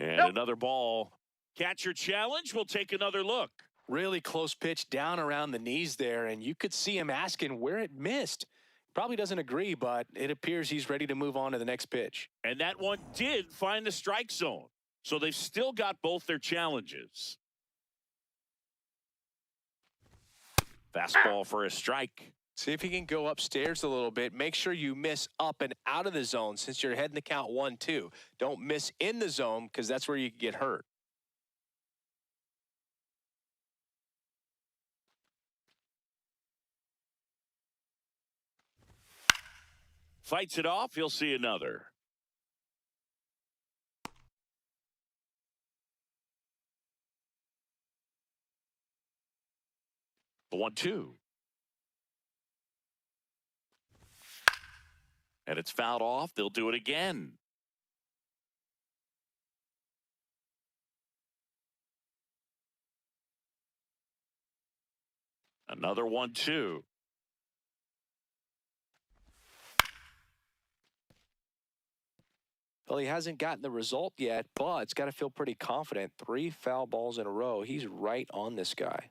And another ball. Catcher challenge. We'll take another look. Really close pitch down around the knees there, and you could see him asking where it missed. Probably doesn't agree, but it appears he's ready to move on to the next pitch. And that one did find the strike zone. So they've still got both their challenges. Fastball for a strike. See if he can go upstairs a little bit. Make sure you miss up and out of the zone since you're heading the count 1-2. Don't miss in the zone because that's where you can get hurt. Fights it off. He'll see another. The 1-2. And it's fouled off. They'll do it again. Another 1-2. Well, he hasn't gotten the result yet, but it's got to feel pretty confident. 3 foul balls in a row. He's right on this guy.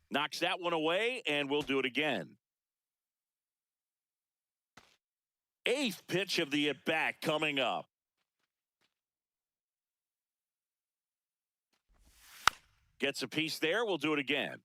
Knocks that one away, and we'll do it again. 8th pitch of the at-bat coming up. Gets a piece there. We'll do it again.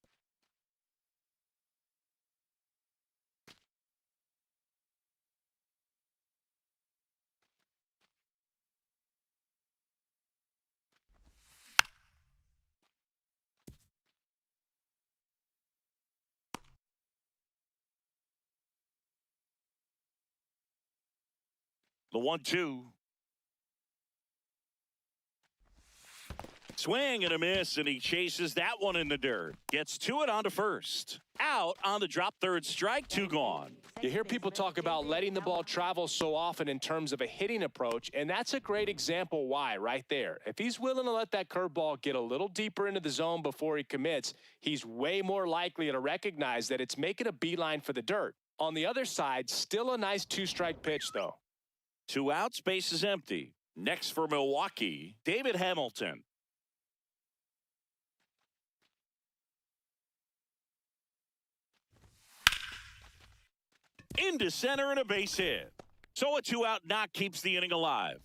The 1-2. Swing and a miss, and he chases that one in the dirt. Gets to it onto first. Out on the drop third strike, 2 gone. You hear people talk about letting the ball travel so often in terms of a hitting approach, and that's a great example why right there. If he's willing to let that curveball get a little deeper into the zone before he commits, he's way more likely to recognize that it's making a beeline for the dirt. On the other side, still a nice 2-strike pitch, though. 2 outs, base is empty. Next for Milwaukee, David Hamilton. Into center and a base hit. So a 2-out knock keeps the inning alive.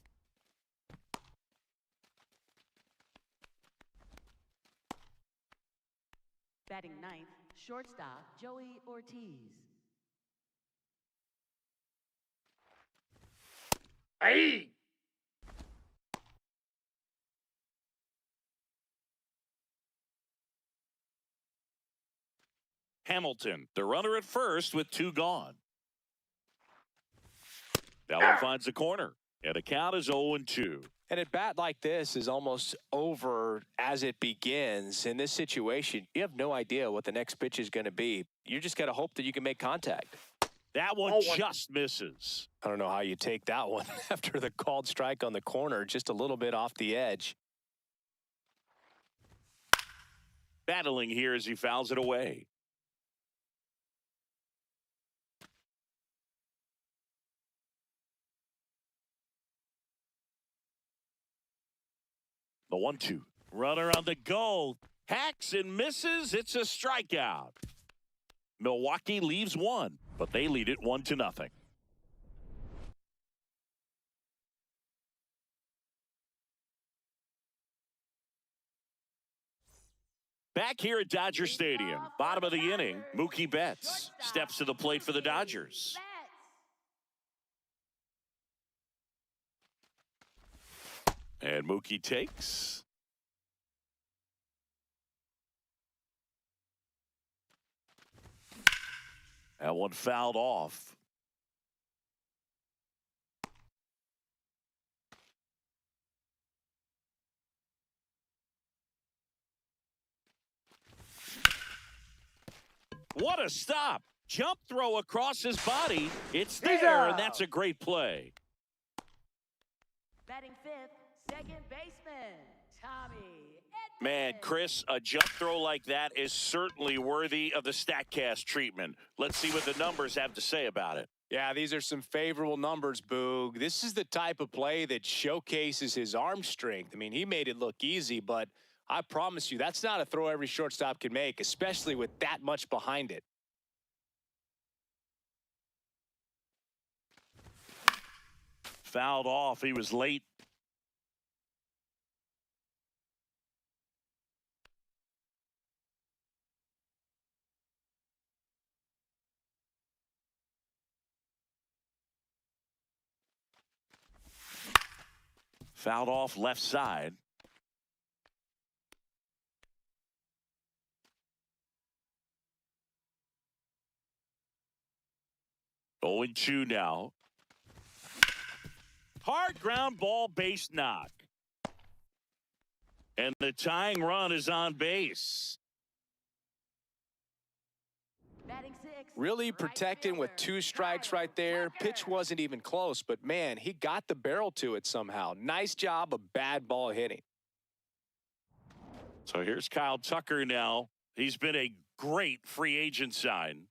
Batting 9th, shortstop Joey Ortiz. Hey! Hamilton, the runner at first with 2 gone. That one finds the corner, and the count is 0-2. And at bat like this is almost over as it begins. In this situation, you have no idea what the next pitch is going to be. You just got to hope that you can make contact. That one just misses. I don't know how you take that one after the called strike on the corner, just a little bit off the edge. Battling here as he fouls it away. The 1-2. Runner on the go. Hacks and misses. It's a strikeout. Milwaukee leaves 1, but they lead it 1-0. Back here at Dodger Stadium, bottom of the inning, Mookie Betts steps to the plate for the Dodgers. And Mookie takes. That one fouled off. What a stop. Jump throw across his body. It's there, and that's a great play. Batting 5th, second baseman, Tommy. Man, Chris, a jump throw like that is certainly worthy of the StatCast treatment. Let's see what the numbers have to say about it. Yeah, these are some favorable numbers, Boog. This is the type of play that showcases his arm strength. I mean, he made it look easy, but I promise you, that's not a throw every shortstop can make, especially with that much behind it. Fouled off. He was late. Fouled off left side. Oh, and 2 now. Hard ground ball, base knock. And the tying run is on base. Batting 6. Really right protecting with fielder, 2 strikes Kyle right there. Tucker. Pitch wasn't even close, but man, he got the barrel to it somehow. Nice job of bad ball hitting. So here's Kyle Tucker now. He's been a great free agent sign.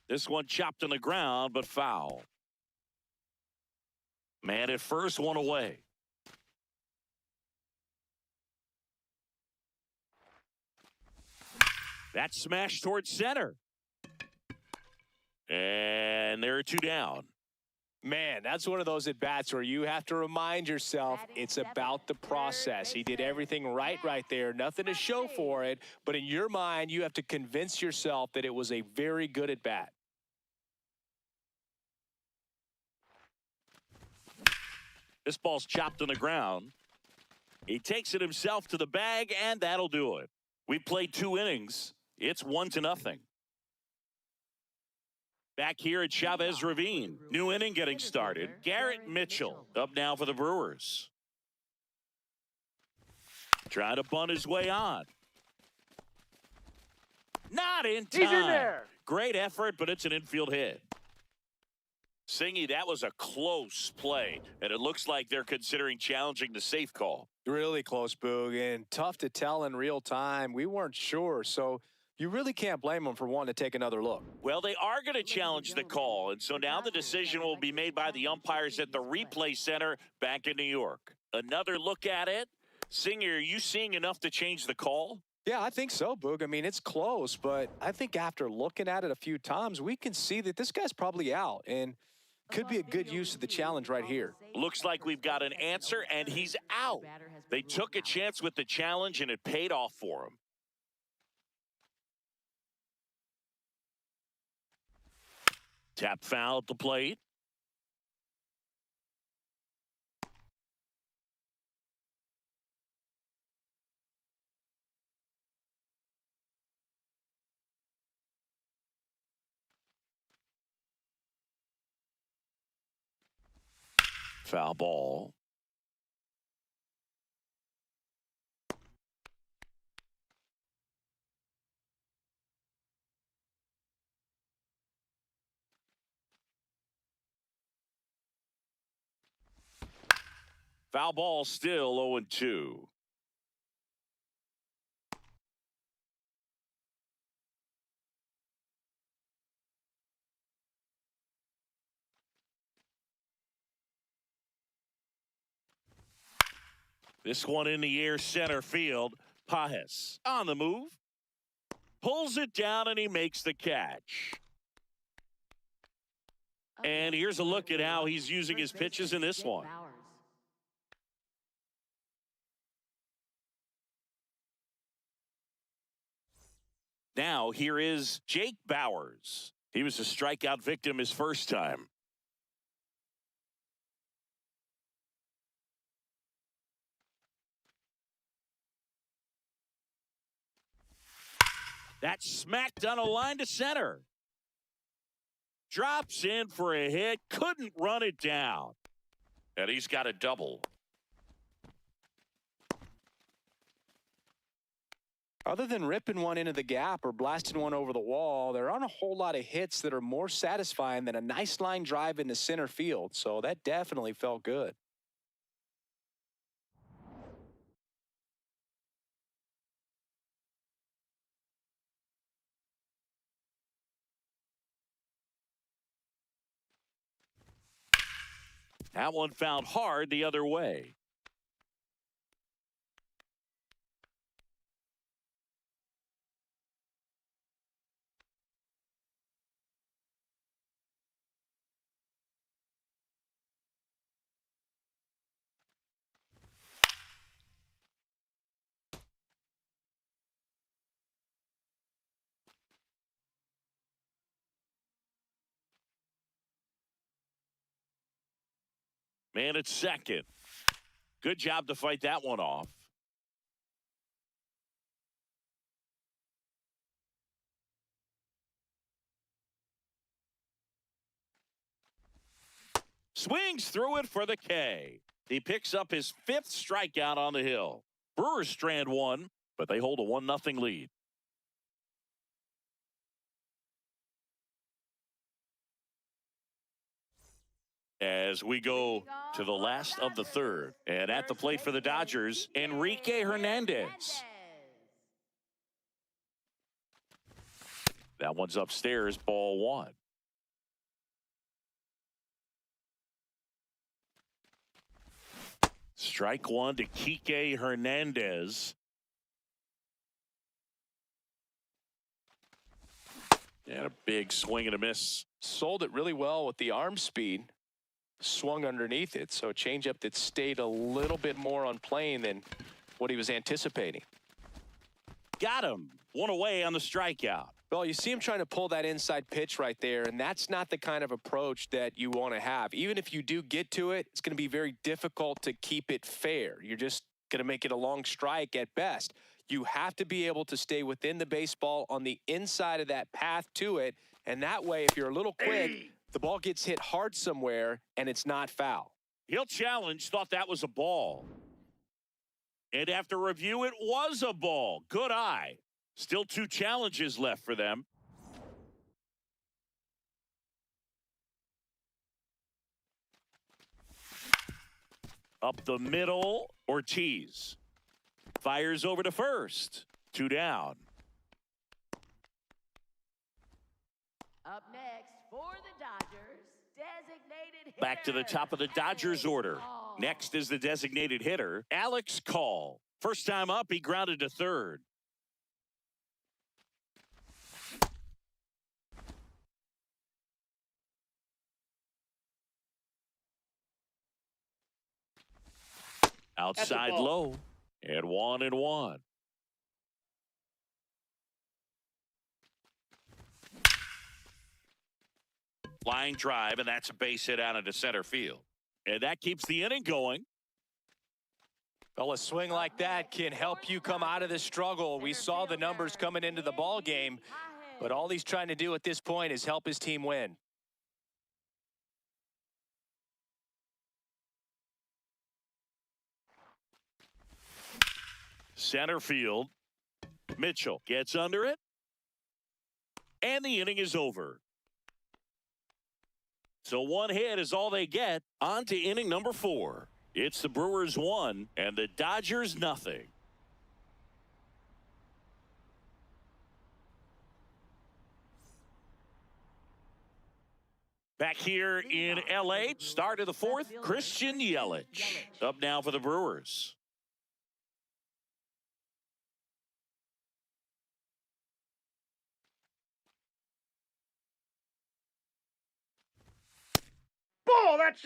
This one chopped on the ground, but foul. Man at first, one away. That smash towards center. And there are 2 down. Man, that's one of those at-bats where you have to remind yourself it's about the process. He did everything right there. Nothing to show for it. But in your mind, you have to convince yourself that it was a very good at-bat. This ball's chopped on the ground. He takes it himself to the bag, and that'll do it. We played 2 innings. It's 1-0. Back here at Chavez Ravine. New inning getting started. Garrett Mitchell up now for the Brewers. Trying to bunt his way on. Not in time. He's in there. Great effort, but it's an infield hit. Singy, that was a close play, and it looks like they're considering challenging the safe call. Really close, Boog, and tough to tell in real time. We weren't sure, so you really can't blame them for wanting to take another look. Well, they are going to challenge the call, and so now the decision will be made by the umpires at the replay center back in New York. Another look at it. Singer, are you seeing enough to change the call? Yeah, I think so, Boog. I mean, it's close, but I think after looking at it a few times, we can see that this guy's probably out, and could be a good use of the challenge right here. Looks like we've got an answer, and he's out. They took a chance with the challenge, and it paid off for him. Tap foul at the plate. Foul ball. Foul ball still 0-2. This one in the air center field. Pajes on the move. Pulls it down and he makes the catch. And here's a look at how he's using his pitches in this one. Now here is Jake Bauers. He was a strikeout victim his first time. That's smacked on a line to center. Drops in for a hit. Couldn't run it down. And he's got a double. Other than ripping one into the gap or blasting one over the wall, there aren't a whole lot of hits that are more satisfying than a nice line drive into center field. So that definitely felt good. That one found hard the other way. Man at second. Good job to fight that one off. Swings through it for the K. He picks up his 5th strikeout on the hill. Brewers strand one, but they hold a 1-0 lead. As we go to the last of the third, and at the plate for the Dodgers, Enrique Hernandez. That one's upstairs, ball 1. Strike 1 to Kike Hernandez. And a big swing and a miss. Sold it really well with the arm speed. Swung underneath it, so a changeup that stayed a little bit more on plane than what he was anticipating. Got him. One away on the strikeout. Well, you see him trying to pull that inside pitch right there, and that's not the kind of approach that you want to have. Even if you do get to it, it's going to be very difficult to keep it fair. You're just going to make it a long strike at best. You have to be able to stay within the baseball on the inside of that path to it, and that way, if you're a little quick, the ball gets hit hard somewhere, and it's not foul. He'll challenge, thought that was a ball. And after review, it was a ball. Good eye. Still 2 challenges left for them. Up the middle, Ortiz. Fires over to first. 2 down. Up next for the Dodgers, designated hitter. Back to the top of the Dodgers order. Next is the designated hitter, Alex Call. First time up, he grounded to third. Outside low, and 1-1. Line drive, and that's a base hit out into center field. And that keeps the inning going. Well, a swing like that can help you come out of the struggle. We saw the numbers coming into the ball game, but all he's trying to do at this point is help his team win. Center field. Mitchell gets under it. And the inning is over. So 1 hit is all they get. On to inning number 4. It's the Brewers 1 and the Dodgers nothing. Back here in L.A., start of the 4th, Christian Yelich. Up now for the Brewers.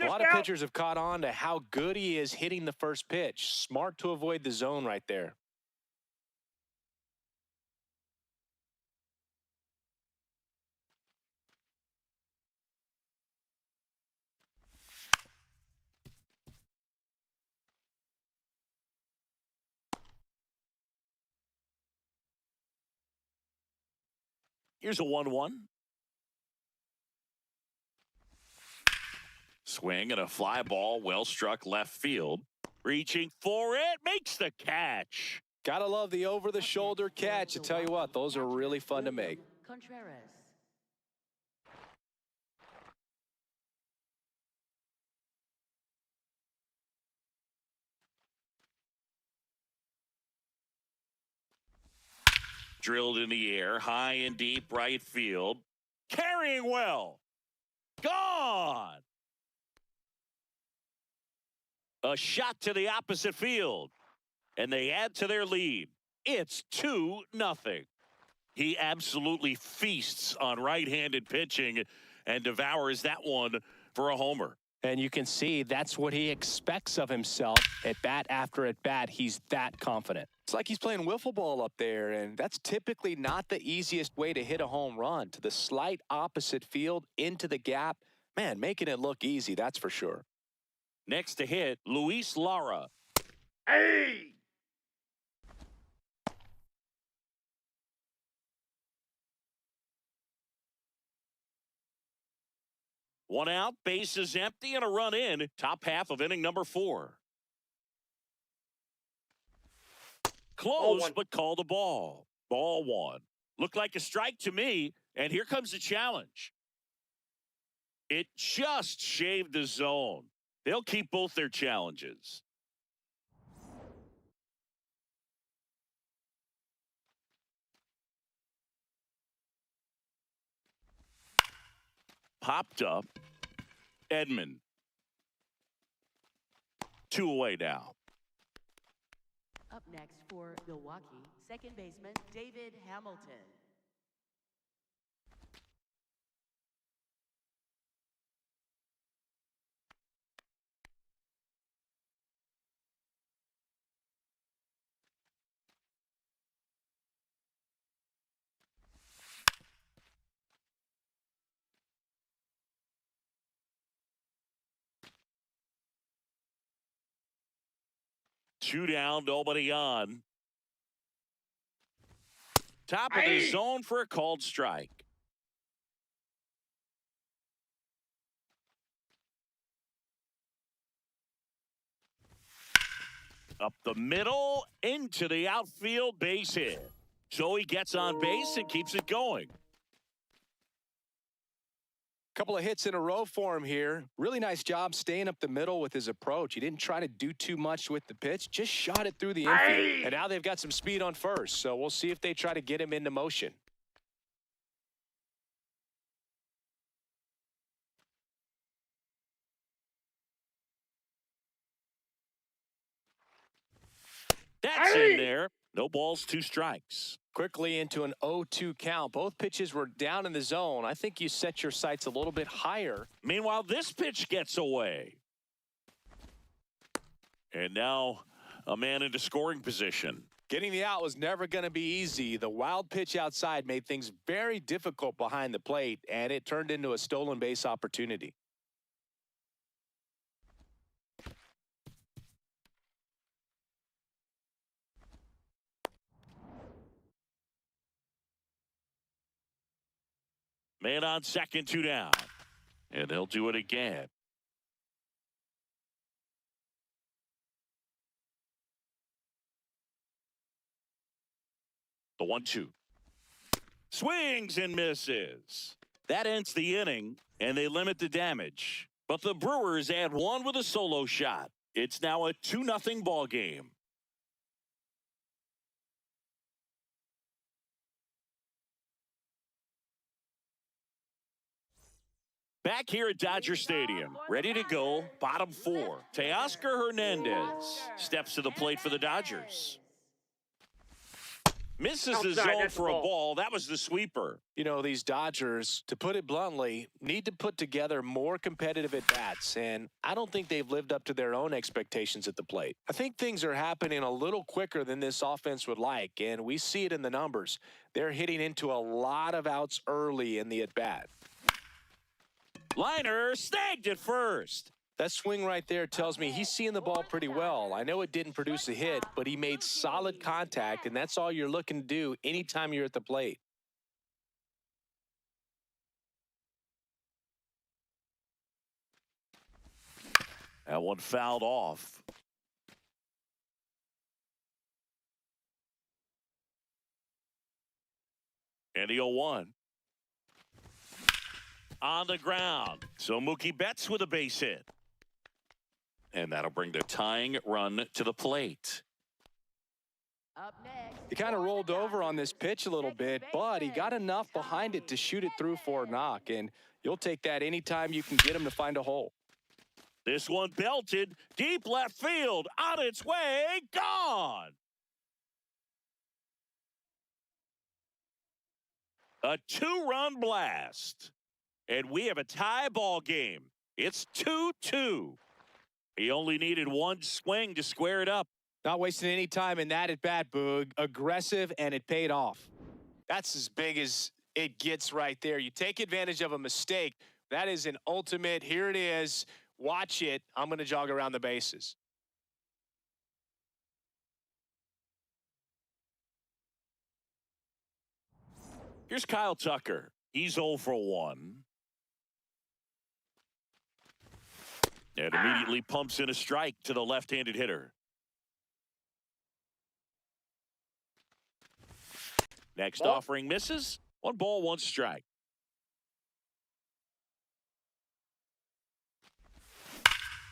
A lot of pitchers have caught on to how good he is hitting the first pitch. Smart to avoid the zone right there. Here's a 1-1. Swing and a fly ball, well struck left field. Reaching for it, makes the catch. Gotta love the over-the-shoulder catch. I tell you what, those are really fun to make. Contreras. Drilled in the air, high and deep right field. Carrying well. Gone. A shot to the opposite field. And they add to their lead. It's 2-0. He absolutely feasts on right-handed pitching and devours that one for a homer. And you can see that's what he expects of himself at bat after at bat. He's that confident. It's like he's playing wiffle ball up there, and that's typically not the easiest way to hit a home run. To the slight opposite field, into the gap. Man, making it look easy, that's for sure. Next to hit, Luis Lara. Hey! One out, bases empty, and a run in. Top half of inning number 4. Close, but call the ball. Ball 1. Looked like a strike to me, and here comes the challenge. It just shaved the zone. They'll keep both their challenges. Popped up. Edman. 2 away now. Up next for Milwaukee, second baseman David Hamilton. Two down, nobody on. Top of the zone for a called strike. Up the middle, into the outfield, base hit. So he gets on base and keeps it going. Couple of hits in a row for him here. Really nice job staying up the middle with his approach. He didn't try to do too much with the pitch, just shot it through the infield. And now they've got some speed on first, so we'll see if they try to get him into motion. That's in there. No balls, 2 strikes. Quickly into an 0-2 count. Both pitches were down in the zone. I think you set your sights a little bit higher. Meanwhile, this pitch gets away. And now a man into scoring position. Getting the out was never going to be easy. The wild pitch outside made things very difficult behind the plate, and it turned into a stolen base opportunity. Man on second, 2 down. And they'll do it again. The 1-2. Swings and misses. That ends the inning, and they limit the damage. But the Brewers add 1 with a solo shot. It's now a 2-0 ball game. Back here at Dodger Stadium, ready to go, bottom 4. Teoscar Hernandez steps to the plate for the Dodgers. Misses the zone for a ball. That was the sweeper. You know, these Dodgers, to put it bluntly, need to put together more competitive at-bats, and I don't think they've lived up to their own expectations at the plate. I think things are happening a little quicker than this offense would like, and we see it in the numbers. They're hitting into a lot of outs early in the at-bat. Liner snagged at first. That swing right there tells me he's seeing the ball pretty well. I know it didn't produce a hit, but he made solid contact, and that's all you're looking to do anytime you're at the plate. That one fouled off. And the 0-1. On the ground. So Mookie Betts with a base hit. And that'll bring the tying run to the plate. Up next. He kind of rolled over on this pitch a little bit, but he got enough behind it to shoot it through for a knock. And you'll take that anytime you can get him to find a hole. This one belted deep left field, on its way, gone. A two-run blast. And we have a tie ball game. It's 2-2. He only needed one swing to square it up. Not wasting any time in that at bat, Boog. Aggressive, and it paid off. That's as big as it gets right there. You take advantage of a mistake. That is an ultimate. Here it is. Watch it. I'm going to jog around the bases. Here's Kyle Tucker. He's 0 for 1. And immediately pumps in a strike to the left-handed hitter. Next offering misses. 1 ball, 1 strike.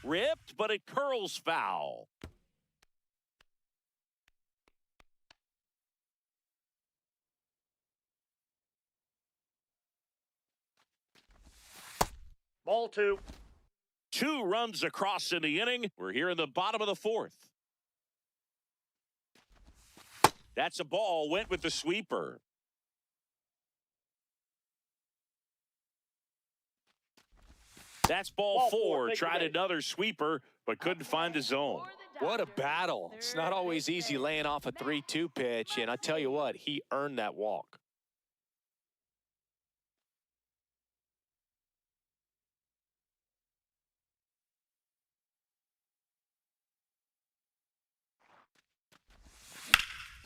Ripped, but it curls foul. Ball 2. 2 runs across in the inning. We're here in the bottom of the 4th. That's a ball, went with the sweeper. That's ball 4. Tried another sweeper, but couldn't find a zone. What a battle. It's not always easy laying off a 3-2 pitch, and I tell you what, he earned that walk.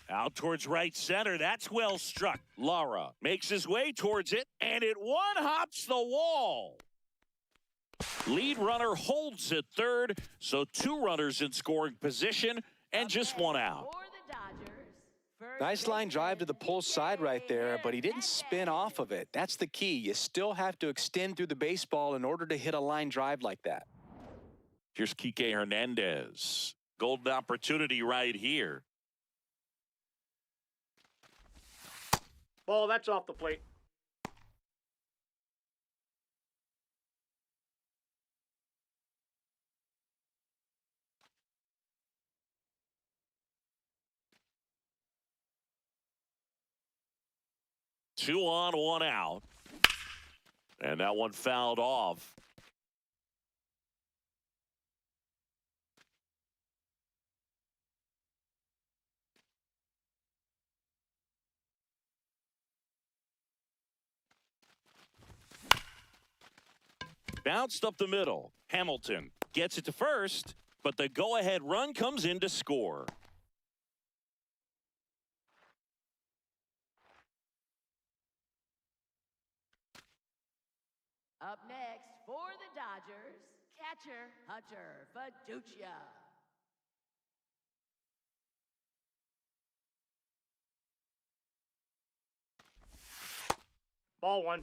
Out towards right center. That's well struck. Lara makes his way towards it, and it one-hops the wall. Lead runner holds at third, so 2 runners in scoring position and just 1 out. Nice line drive to the pull side right there, but he didn't spin off of it. That's the key. You still have to extend through the baseball in order to hit a line drive like that. Here's Kike Hernandez. Golden opportunity right here. Ball, that's off the plate. Two on, 1 out. And that one fouled off. Bounced up the middle. Hamilton gets it to first, but the go-ahead run comes in to score. Up next for the Dodgers, catcher Hunter Fiducia. Ball 1.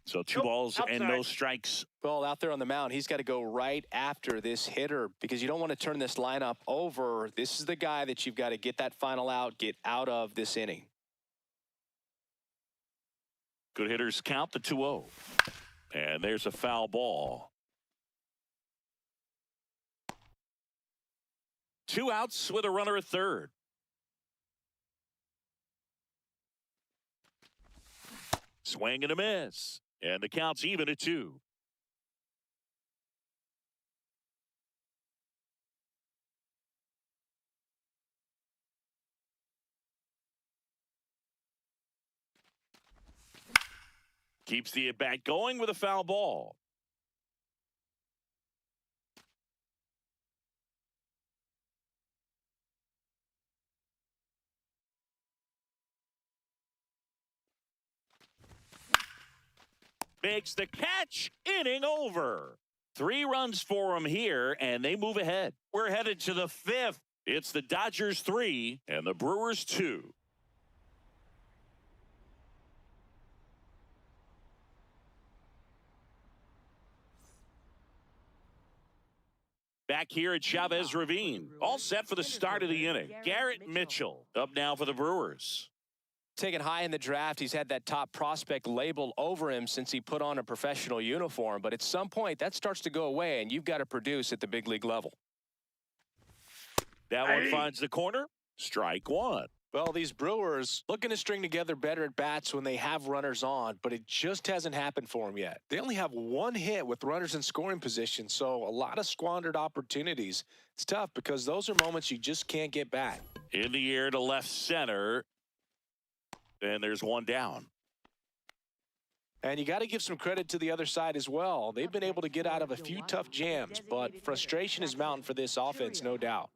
So 2 balls and no strikes. Well, out there on the mound, he's got to go right after this hitter because you don't want to turn this lineup over. This is the guy that you've got to get that final out, get out of this inning. Good hitters count the 2-0. And there's a foul ball. 2 outs with a runner at third. Swing and a miss. And the count's even at 2. Keeps the at-bat going with a foul ball. Makes the catch, inning over. 3 runs for him here, and they move ahead. We're headed to the 5th. It's the Dodgers 3 and the Brewers 2. Back here at Chavez Ravine, all set for the start of the inning. Garrett Mitchell up now for the Brewers. Taken high in the draft, he's had that top prospect label over him since he put on a professional uniform. But at some point, that starts to go away, and you've got to produce at the big league level. That one finds the corner. Strike one. Well, these Brewers looking to string together better at bats when they have runners on, but it just hasn't happened for them yet. They only have one hit with runners in scoring position, so a lot of squandered opportunities. It's tough because those are moments you just can't get back. In the air to left center. And there's one down. And you got to give some credit to the other side as well. They've been able to get out of a few tough jams, but frustration is mounting for this offense, no doubt.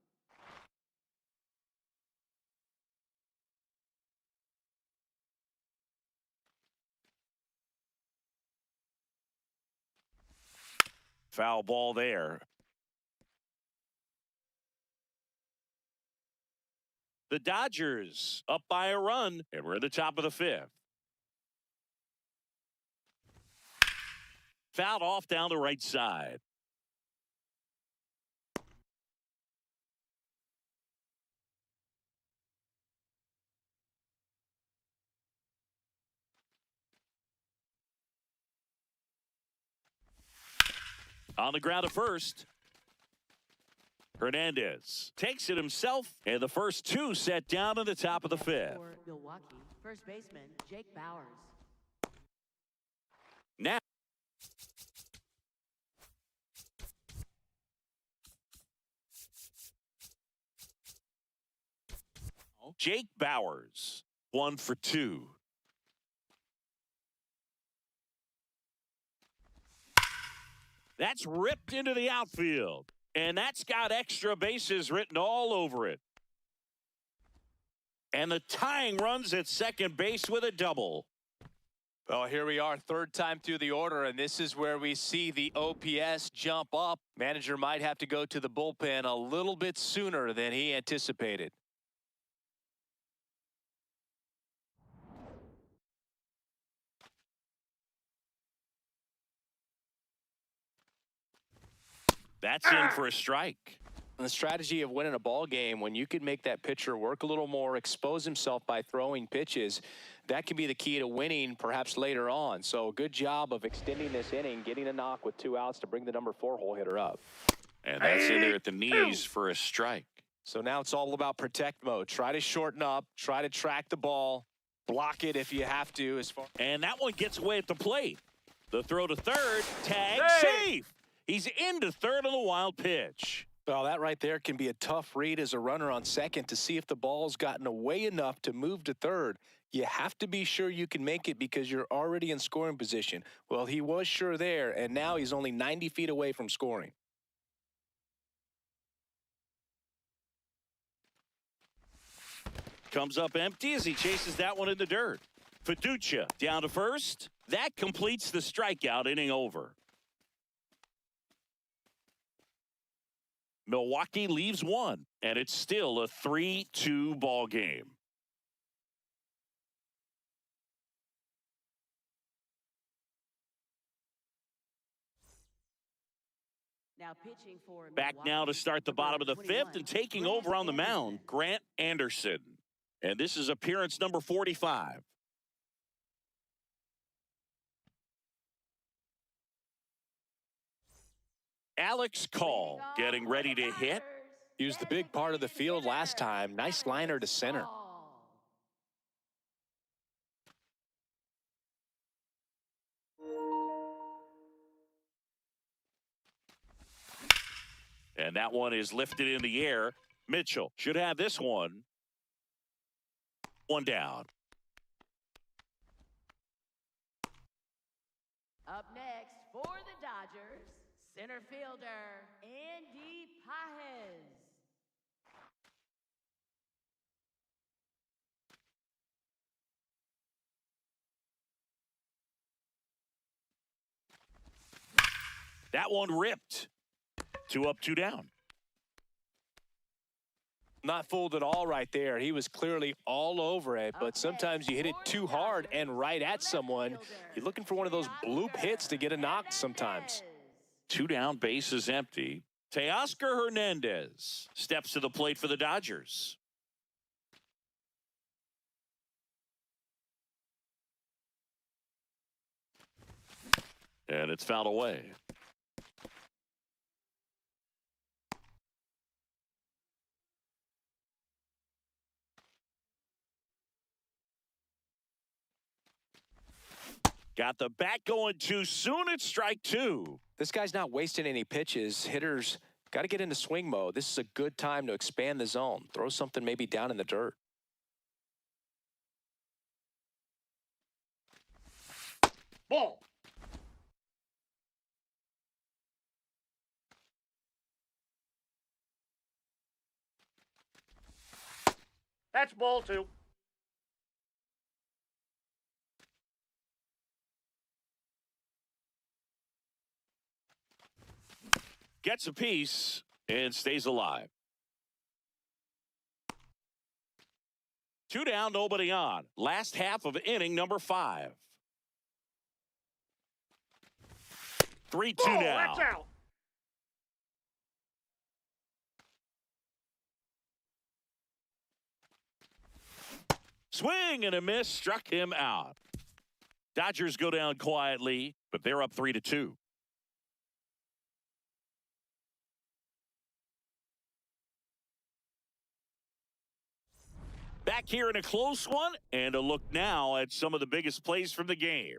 Foul ball there. The Dodgers up by a run, and we're at the top of the fifth. Fouled off down the right side. On the ground at first. Hernandez takes it himself, and the first two set down in the top of the fifth. For Milwaukee, first baseman Jake Bowers. Now, Jake Bowers, 1 for 2. That's ripped into the outfield. And that's got extra bases written all over it. And the tying runs at second base with a double. Well, here we are, third time through the order, and this is where we see the OPS jump up. Manager might have to go to the bullpen a little bit sooner than he anticipated. That's in for a strike. The strategy of winning a ball game, when you can make that pitcher work a little more, expose himself by throwing pitches, that can be the key to winning perhaps later on. So good job of extending this inning, getting a knock with 2 outs to bring the number 4 hole hitter up. And that's in there at the knees for a strike. So now it's all about protect mode. Try to shorten up, try to track the ball, block it if you have to. And that one gets away at the plate. The throw to third, tag, safe. He's into third on the wild pitch. Well, that right there can be a tough read as a runner on second to see if the ball's gotten away enough to move to third. You have to be sure you can make it because you're already in scoring position. Well, he was sure there, and now he's only 90 feet away from scoring. Comes up empty as he chases that one in the dirt. Fiducia down to first. That completes the strikeout, inning over. Milwaukee leaves one, and it's still a 3-2 ball game. Now pitching for Back now to start the bottom of the fifth and taking over on the mound, Grant Anderson. And this is appearance number 45. Alex Call getting ready to hit. He was the big part of the field last time. Nice liner to center. And that one is lifted in the air. Mitchell should have this one. One down. Up next for the Dodgers, center fielder Andy Pajes. That one ripped. 2 up, 2 down. Not fooled at all right there. He was clearly all over it, but sometimes you hit it too hard and right at someone. You're looking for one of those bloop hits to get a knock sometimes. 2 down, bases empty. Teoscar Hernandez steps to the plate for the Dodgers. And it's fouled away. Got the bat going too soon. It's strike two. This guy's not wasting any pitches. Hitters got to get into swing mode. This is a good time to expand the zone. Throw something maybe down in the dirt. Ball. That's ball two. Gets a piece and stays alive. 2 down, nobody on. Last half of inning number 5. 3-2 Ball, now. that's out. Swing and a miss, struck him out. Dodgers go down quietly, but they're up 3-2. Back here in a close one, and a look now at some of the biggest plays from the game.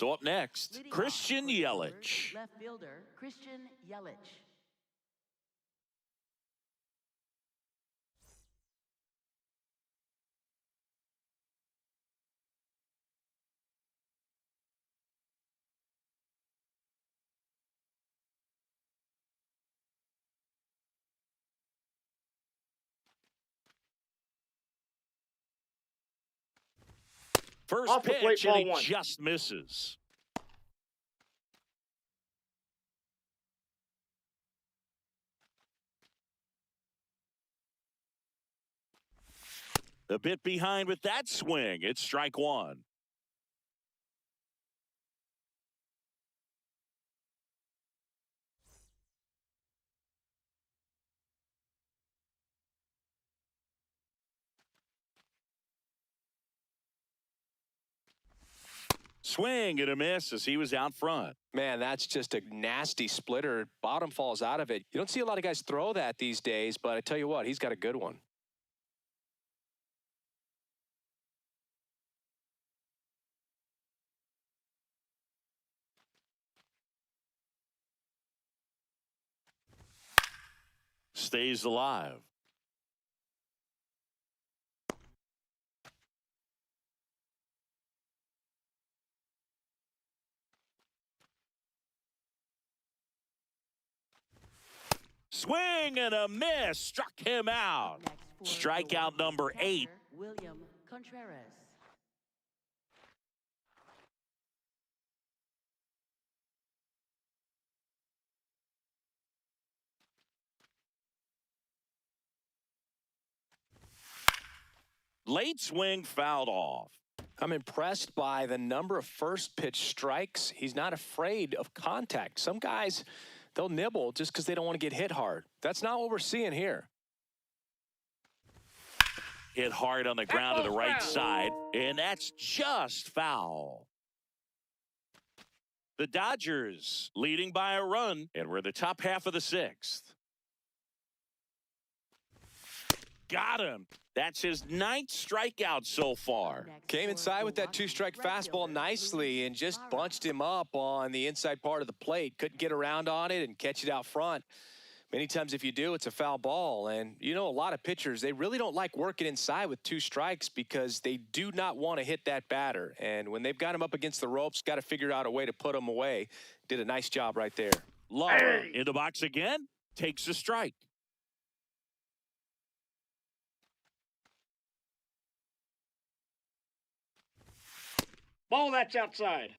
So up next, Leading Christian off for the Brewers, Yelich. Left fielder Christian Yelich. First Off the plate, pitch, and ball he one. just misses. A bit behind with that swing. It's strike one. Swing and a miss as he was out front. Man, that's just a nasty splitter. Bottom falls out of it. You don't see a lot of guys throw that these days, but I tell you what, he's got a good one. Stays alive. Swing and a miss. Struck him out. Next for Strikeout the number 8. catcher, William Contreras. Late swing fouled off. I'm impressed by the number of first pitch strikes. He's not afraid of contact. Some guys, they'll nibble just because they don't want to get hit hard. That's not what we're seeing here. Hit hard on the ground to the right side, and that's just foul. The Dodgers leading by a run, and we're in the top half of the 6th. Got him. That's his 9th strikeout so far. Next Came for inside the with that 2-strike right fastball fielder, nicely and just Luis bunched him up on the inside part of the plate. Couldn't get around on it and catch it out front. Many times if you do, it's a foul ball. And, you know, a lot of pitchers, they really don't like working inside with 2 strikes because they do not want to hit that batter. And when they've got him up against the ropes, got to figure out a way to put him away. Did a nice job right there. Lower in the box again, takes a strike. Ball, that's outside.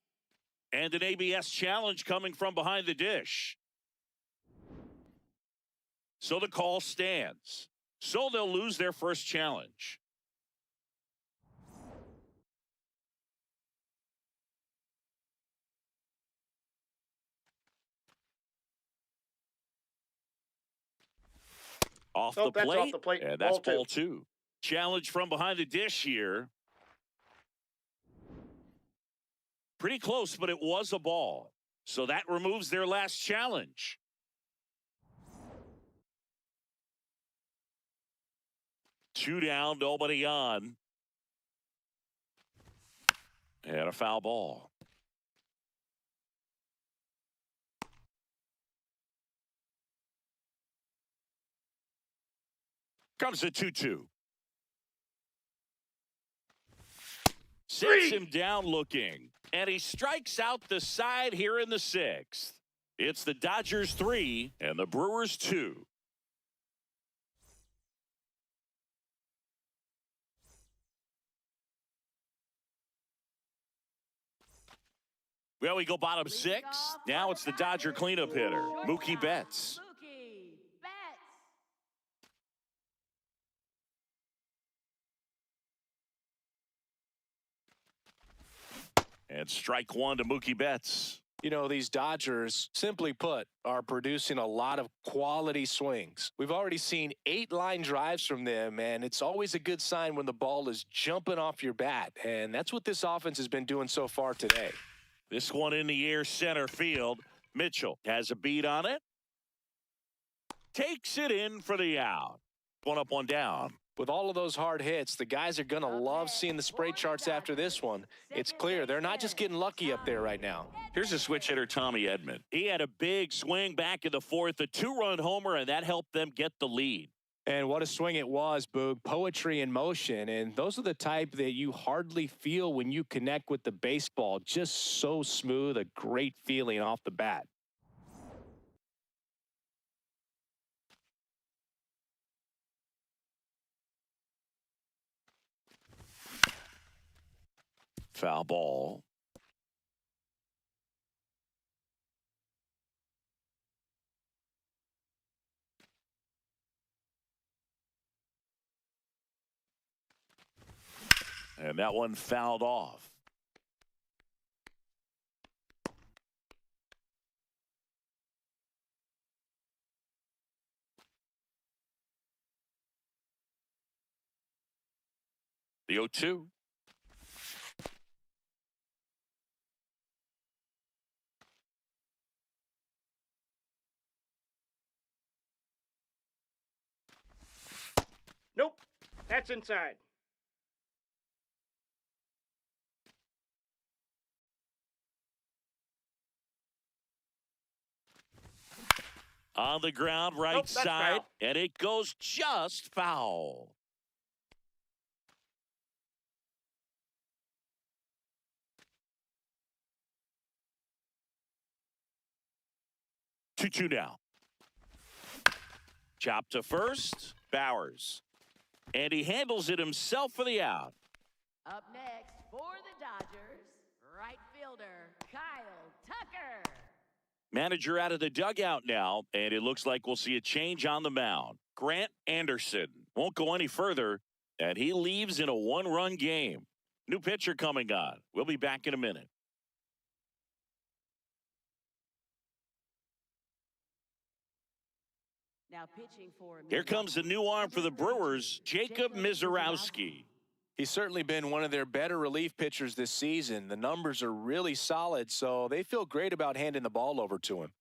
And an ABS challenge coming from behind the dish. So the call stands. So they'll lose their first challenge. Off the That's plate. off the plate. And that's Ball ball 2. Challenge from behind the dish here. Pretty close, but it was a ball. So that removes their last challenge. Two down, nobody on. And a foul ball. Comes a 2-2. Sets him down looking. And he strikes out the side here in the 6th. It's the Dodgers 3 and the Brewers 2. Well, we go bottom 6. Now it's the Dodger cleanup hitter, Mookie Betts. Mookie Betts. And strike 1 to Mookie Betts. You know, these Dodgers, simply put, are producing a lot of quality swings. We've already seen 8 line drives from them, and it's always a good sign when the ball is jumping off your bat. And that's what this offense has been doing so far today. This one in the air, center field. Mitchell has a beat on it. Takes it in for the out. One up, one down. With all of those hard hits, the guys are going to love seeing the spray charts after this one. It's clear they're not just getting lucky up there right now. Here's a switch hitter, Tommy Edman. He had a big swing back in the 4th, a 2-run homer, and that helped them get the lead. And what a swing it was, Boog. Poetry in motion. And those are the type that you hardly feel when you connect with the baseball. Just so smooth, a great feeling off the bat. Foul ball. And that one fouled off. The 0-2. Nope. That's inside. On the ground, right Nope, that's side, foul. and it goes just foul. Two now. Chop to first, Bowers. And he handles it himself for the out. Up next for the Dodgers, right fielder Kyle Tucker. Manager out of the dugout now, and it looks like we'll see a change on the mound. Grant Anderson won't go any further, and he leaves in a 1-run game. New pitcher coming on. We'll be back in a minute. Now pitching for Here comes the new arm for the Brewers, Jacob Mizorowski. He's certainly been one of their better relief pitchers this season. The numbers are really solid, so they feel great about handing the ball over to him.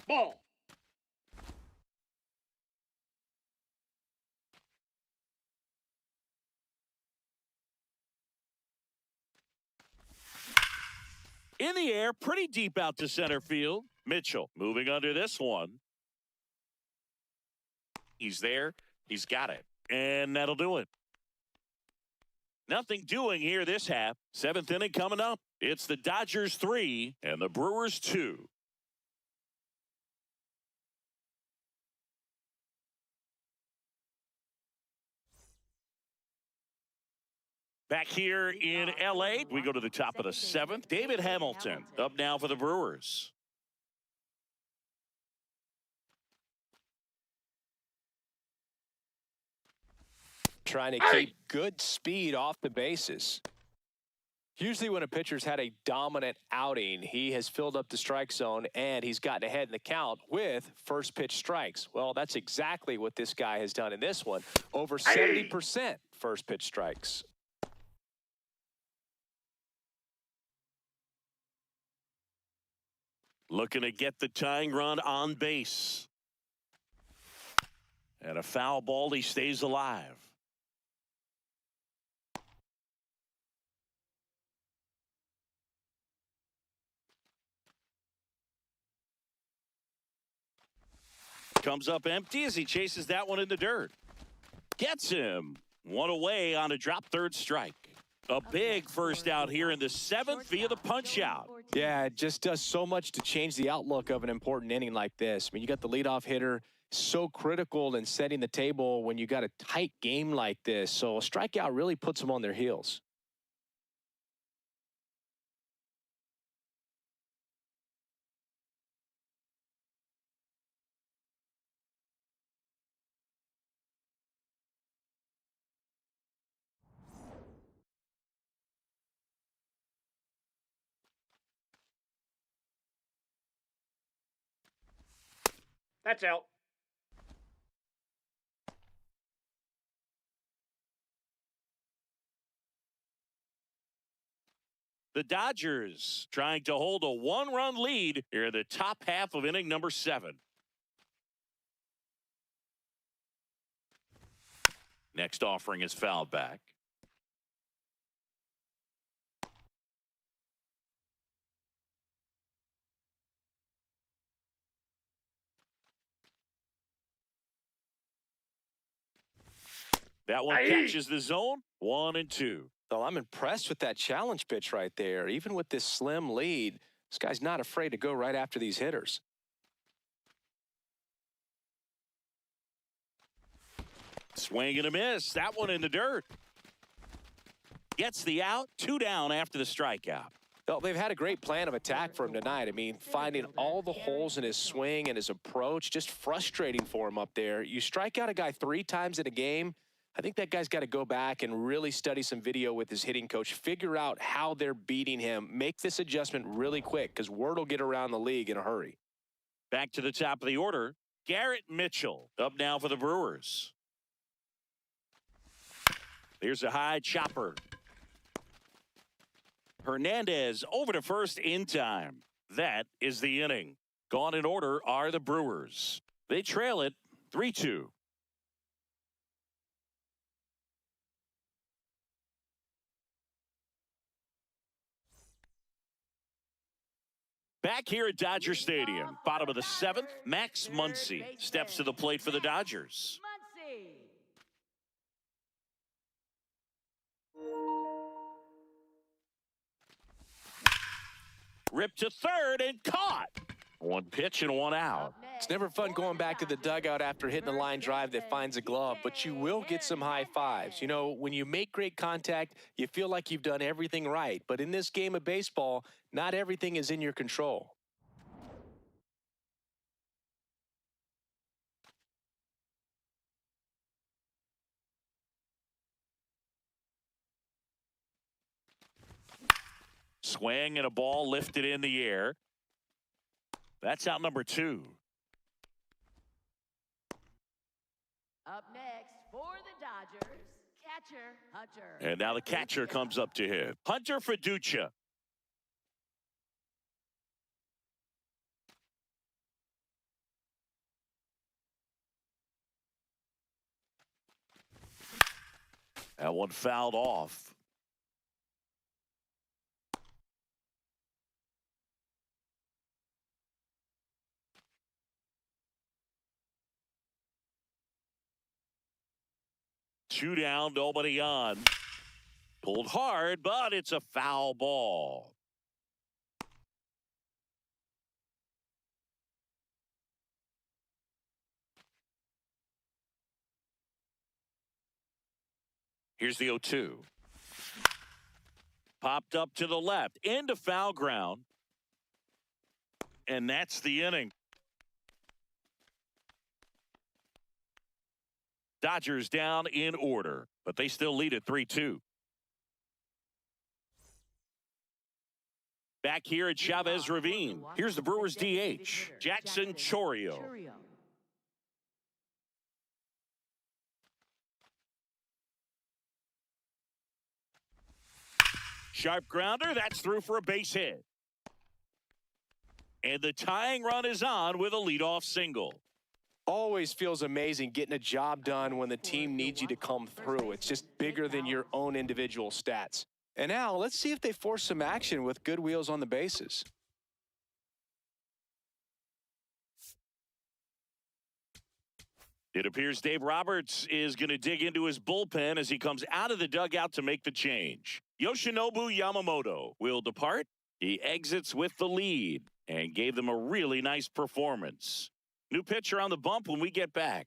Ball. In the air, pretty deep out to center field. Mitchell moving under this one. He's there. He's got it. And that'll do it. Nothing doing here this half. Seventh inning coming up. It's the Dodgers 3 and the Brewers 2. Back here in L.A., we go to the top of the seventh. David Hamilton up now for the Brewers. Trying to keep good speed off the bases. Usually when a pitcher's had a dominant outing, he has filled up the strike zone and he's gotten ahead in the count with first pitch strikes. Well, that's exactly what this guy has done in this one. Over 70% first pitch strikes. Looking to get the tying run on base. And a foul ball, he stays alive. Comes up empty as he chases that one in the dirt. Gets him. One away on a drop third strike. A big first out here in the seventh via the punch out. Yeah, it just does so much to change the outlook of an important inning like this. I mean, you got the leadoff hitter, so critical in setting the table when you got a tight game like this. So a strikeout really puts them on their heels. That's out. The Dodgers trying to hold a one-run lead here in the top half of inning number 7. Next offering is fouled back. That one catches the zone. 1-2. So I'm impressed with that challenge pitch right there. Even with this slim lead, this guy's not afraid to go right after these hitters. Swing and a miss. That one in the dirt. Gets the out. 2 down after the strikeout. Well, they've had a great plan of attack for him tonight. I mean, finding all the holes in his swing and his approach, just frustrating for him up there. You strike out a guy 3 times in a game, I think that guy's got to go back and really study some video with his hitting coach, figure out how they're beating him, make this adjustment really quick because word will get around the league in a hurry. Back to the top of the order, Garrett Mitchell up now for the Brewers. There's a high chopper. Hernandez over to first in time. That is the inning. Gone in order are the Brewers. They trail it 3-2. Back here at Dodger Stadium, bottom of the 7th, Max Muncy steps to the plate for the Dodgers. Muncy. Ripped to third and caught. 1 pitch and 1 out. It's never fun going back to the dugout after hitting a line drive that finds a glove, but you will get some high fives. You know, when you make great contact, you feel like you've done everything right. But in this game of baseball, not everything is in your control. Swing and a ball lifted in the air. That's out number 2. Up next for the Dodgers, catcher Hunter. And now the catcher comes up to hit. Hunter Fiducia. That one fouled off. Two down, nobody on. Pulled hard, but it's a foul ball. Here's the 0-2. Popped up to the left, into foul ground. And that's the inning. Dodgers down in order, but they still lead at 3-2. Back here at Chavez Ravine, here's the Brewers DH, Jackson Chourio. Sharp grounder, that's through for a base hit. And the tying run is on with a leadoff single. Always feels amazing getting a job done when the team needs you to come through. It's just bigger than your own individual stats. And now let's see if they force some action with good wheels on the bases. It appears Dave Roberts is going to dig into his bullpen as he comes out of the dugout to make the change. Yoshinobu Yamamoto will depart. He exits with the lead and gave them a really nice performance. New pitcher on the bump when we get back.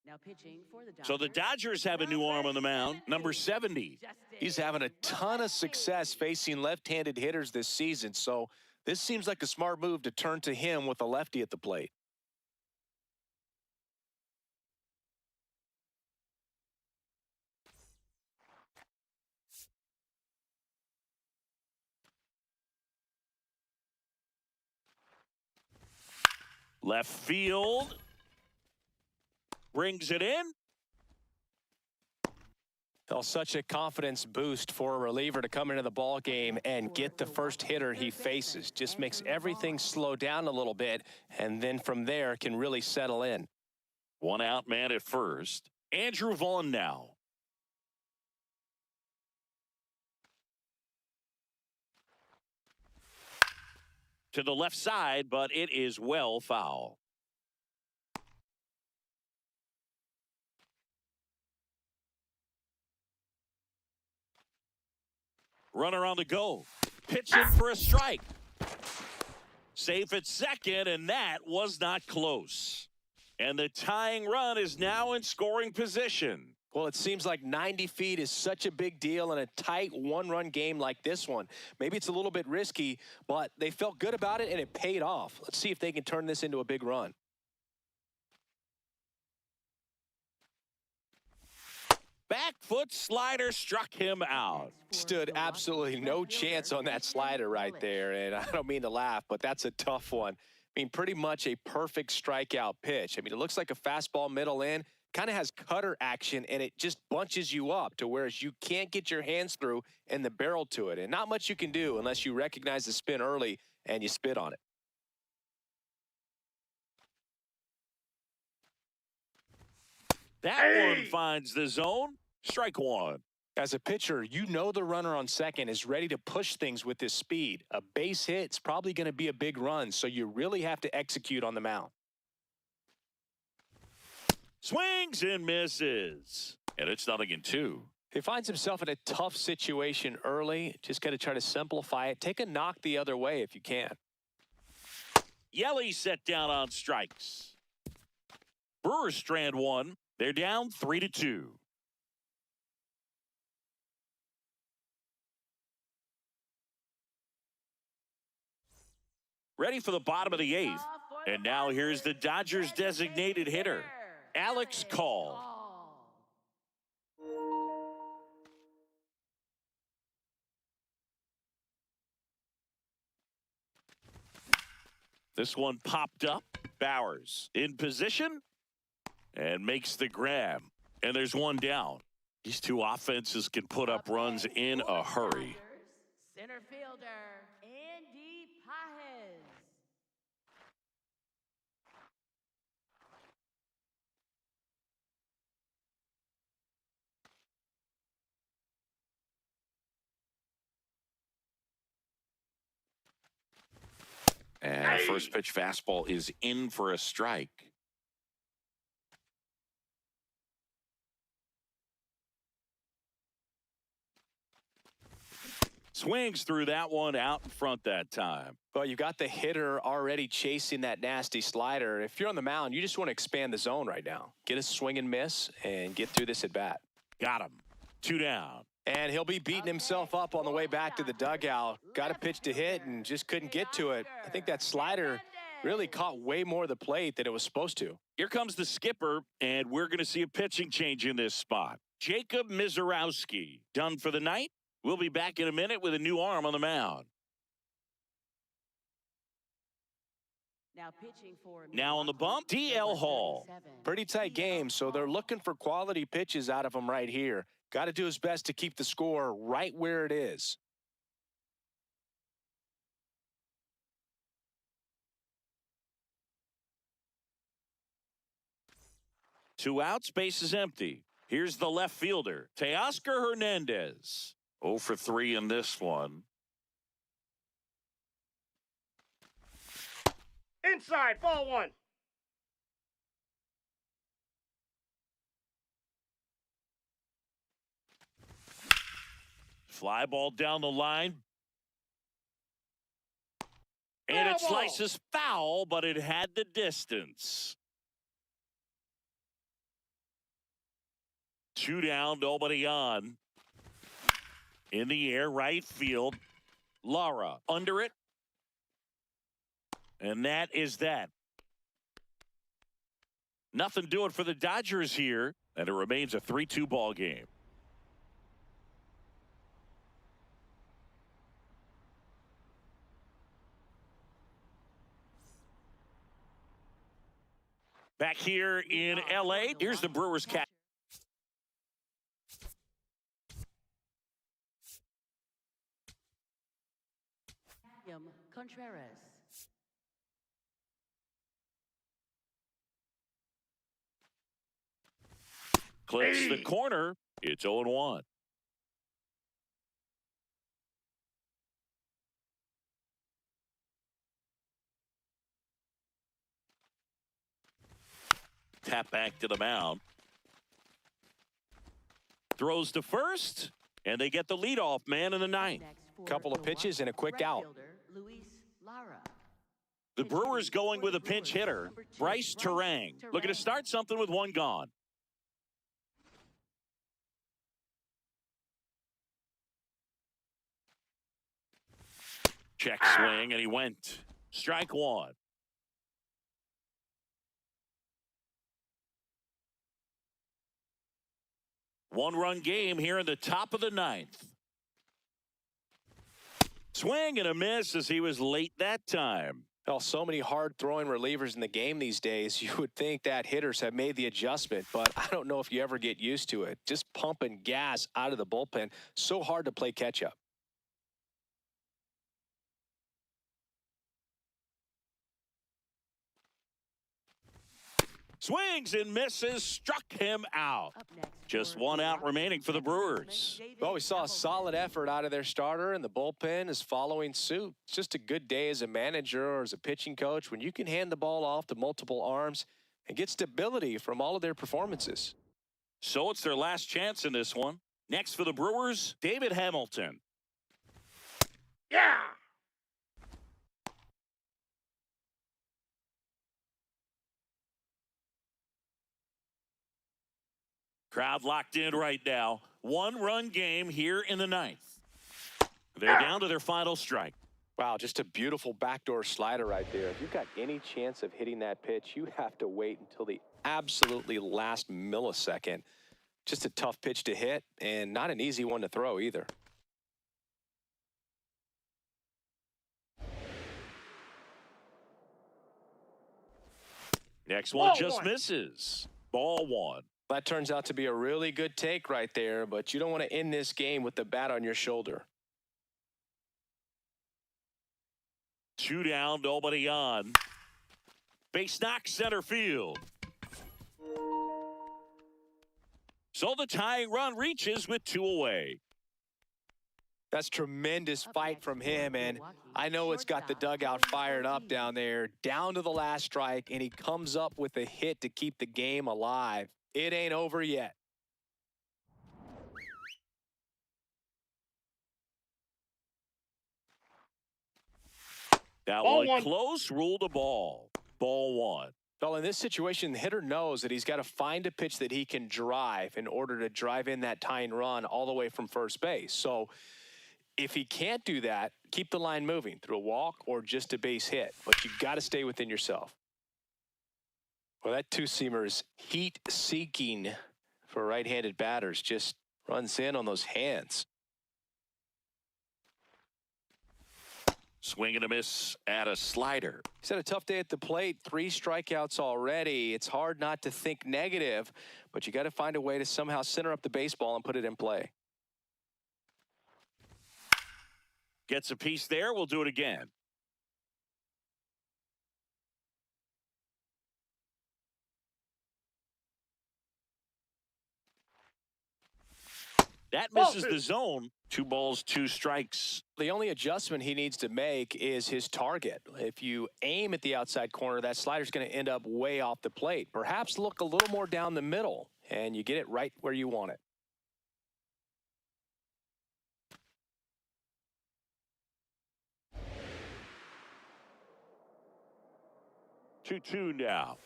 Now pitching for the Dodgers. So the Dodgers have a new arm on the mound, number 70. He's having a ton of success facing left-handed hitters this season, so this seems like a smart move to turn to him with a lefty at the plate. Left field. Brings it in. Well, such a confidence boost for a reliever to come into the ball game and get the first hitter he faces. Just makes everything slow down a little bit, and then from there can really settle in. One out man at first. Andrew Vaughn now. To the left side, but it is well foul. Runner on the go. Pitching for a strike. Safe at second, and that was not close. And the tying run is now in scoring position. Well, it seems like 90 feet is such a big deal in a tight one-run game like this one. Maybe it's a little bit risky, but they felt good about it, and it paid off. Let's see if they can turn this into a big run. Back foot slider struck him out. Stood absolutely no chance on that slider right there, and I don't mean to laugh, but that's a tough one. I mean, pretty much a perfect strikeout pitch. I mean, it looks like a fastball middle in, kind of has cutter action, and it just bunches you up to whereas you can't get your hands through and the barrel to it, and not much you can do unless you recognize the spin early and you spit on it. That one finds the zone. Strike one. As a pitcher, you know the runner on second is ready to push things with his speed. A base hit's probably going to be a big run, so you really have to execute on the mound. Swings and misses. And it's 0-2. He finds himself in a tough situation early. Just got to try to simplify it. Take a knock the other way if you can. Yelly set down on strikes. Brewers strand one. They're down 3-2. Ready for the bottom of the eighth. And now here's the Dodgers designated hitter, Alex Call. This one popped up. Bowers in position and makes the grab. And there's one down. These two offenses can put up runs in a hurry. Center fielder, Andy Pajes. And a first pitch fastball is in for a strike. Swings through that one out in front that time. Well, you got the hitter already chasing that nasty slider. If you're on the mound, you just want to expand the zone right now. Get a swing and miss and get through this at bat. Got him. 2 down. And he'll be beating himself up on the way back to the dugout. Got a pitch to hit and just couldn't get to it. I think that slider really caught way more of the plate than it was supposed to. Here comes the skipper, and we're going to see a pitching change in this spot. Jacob Mizorowski done for the night. We'll be back in a minute with a new arm on the mound. Now on the bump, DL Hall. Pretty tight game, so they're looking for quality pitches out of him right here. Got to do his best to keep the score right where it is. Two outs, base is empty. Here's the left fielder, Teoscar Hernandez. 0 for 3 in this one. Inside, ball 1. Fly ball down the line. And it slices foul, but it had the distance. 2 down, nobody on. In the air, right field. Lara under it. And that is that. Nothing doing for the Dodgers here. And it remains a 3-2 ball game. Back here in L.A., here's the Brewers cat. Contreras. Clips the corner. It's 0-1. Tap back to the mound. Throws to first, and they get the leadoff man in the ninth. Couple of pitches and a quick out. The Brewers going with a pinch hitter, Bryce Terang. Looking to start something with 1 gone. Check swing, and he went. Strike 1. One-run game here in the top of the 9th. Swing and a miss as he was late that time. Well, so many hard-throwing relievers in the game these days, you would think that hitters have made the adjustment, but I don't know if you ever get used to it. Just pumping gas out of the bullpen, so hard to play catch-up. Swings and misses, struck him out. Just 1 out remaining for the Brewers. Well, we saw a solid effort out of their starter, and the bullpen is following suit. It's just a good day as a manager or as a pitching coach when you can hand the ball off to multiple arms and get stability from all of their performances. So it's their last chance in this one. Next for the Brewers, David Hamilton. Yeah! Crowd locked in right now. 1-run game here in the 9th. They're down to their final strike. Wow, just a beautiful backdoor slider right there. If you've got any chance of hitting that pitch, you have to wait until the absolutely last millisecond. Just a tough pitch to hit and not an easy one to throw either. Next one just misses. Ball 1. That turns out to be a really good take right there, but you don't want to end this game with the bat on your shoulder. 2 down, nobody on. Base knock center field. So the tying run reaches with 2 away. That's tremendous fight from him, and I know it's got the dugout fired up down there, down to the last strike, and he comes up with a hit to keep the game alive. It ain't over yet. That Ball one one. close, ruled a ball. Ball one. Well, in this situation, the hitter knows that he's got to find a pitch that he can drive in order to drive in that tying run all the way from first base. So if he can't do that, keep the line moving through a walk or just a base hit. But you've got to stay within yourself. Well, that two-seamer is heat-seeking for right-handed batters. Just runs in on those hands. Swing and a miss at a slider. He's had a tough day at the plate. 3 strikeouts already. It's hard not to think negative, but you got to find a way to somehow center up the baseball and put it in play. Gets a piece there. We'll do it again. That misses the zone. 2 balls, 2 strikes. The only adjustment he needs to make is his target. If you aim at the outside corner, that slider's going to end up way off the plate. Perhaps look a little more down the middle, and you get it right where you want it. Two now.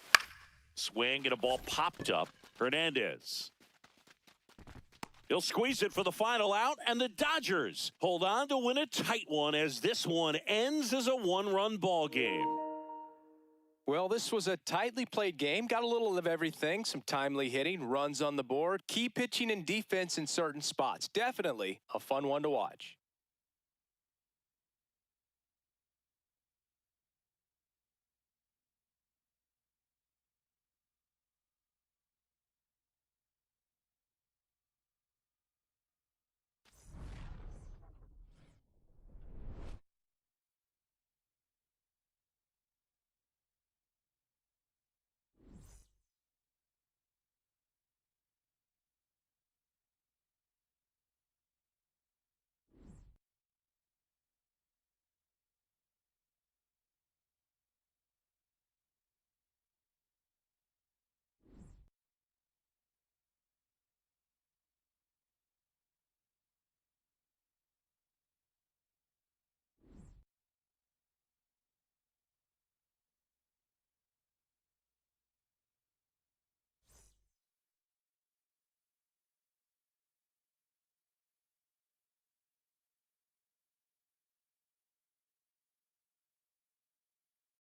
Swing and a ball popped up. Hernandez. He'll squeeze it for the final out, and the Dodgers hold on to win a tight one as this one ends as a 1-run ball game. Well, this was a tightly played game. Got a little of everything. Some timely hitting, runs on the board, key pitching and defense in certain spots. Definitely a fun one to watch.